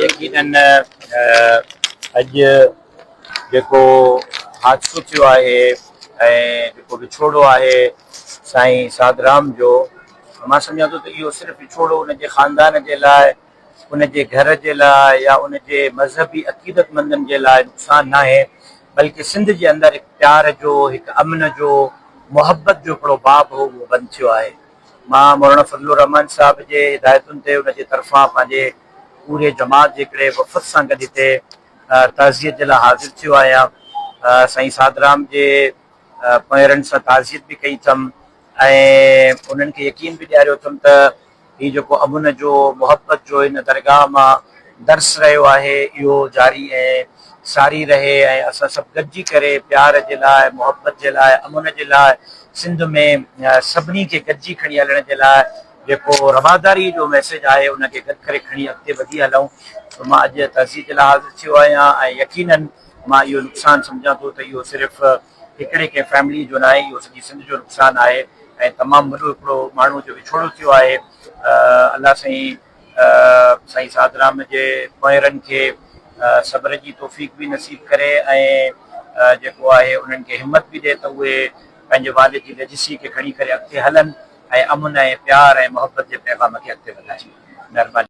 यकीनन अज जेको हादसो थियो आहे ऐं जेको विछोड़ो आहे साईं साधराम जो, मां सम्झां थो त इहो सिर्फ़ु विछोड़ो उनजे ख़ानदान जे लाइ, उनजे घर जे लाइ या उनजे मज़हबी अक़ीदतमंदनि जे लाइ नुक़सानु न आहे, बल्कि सिंध जे अंदरि हिकु प्यार जो, हिकु अमन जो, मुहबत जो हिकिड़ो बाब हो उहो बंदि थियो आहे। मां मौलाना फज़लुर रहमान साहब जे हिदायतुनि ते उनजे तरफ़ां पंहिंजे पूरे जमात जे हिकिड़े वफ़द सां गॾु हिते ताज़ियत जे लाइ हाज़िर थियो आहियां। साईं साधराम जे पेरनि सां ताज़ियत बि कई अथमि ऐं उन्हनि खे यकीन बि ॾियारियो अथमि त हीउ जेको अमन जो, मुहबत जो हिन दरगाह मां दर्स रहियो आहे इहो जारी ऐं सारी रहे ऐं असां सभु गॾिजी करे प्यार जे लाइ, मुहबत जे लाइ, अमन जे लाइ, सिंध में सभिनी खे गॾिजी खणी हलण जे लाइ जेको रवादारी जो मैसेज आहे उनखे गॾु करे खणी अॻिते वधी हलूं। त मां अॼु तहज़ीब जे लाइ हाज़िर थियो आहियां ऐं यकीनन मां इहो नुक़सानु सम्झां थो त इहो सिर्फ़ु हिकिड़े कंहिं फैमिली जो न आहे, इहो सॼी सिंध जो नुक़सानु आहे ऐं तमामु वॾो हिकिड़ो माण्हू जो विछोड़ो थियो आहे। अलाह साईं साधराम जे पेरनि खे सब्र जी तौफ़ीक़ बि नसीब करे ऐं जेको आहे उन्हनि खे हिमत बि ॾिए त उहे पंहिंजे वालिद जी लेगेसी खे खणी करे अॻिते हलनि ऐं अमन ऐं प्यार ऐं मुहबत जे पैगाम खे अॻिते वधाइनि। महिरबानी।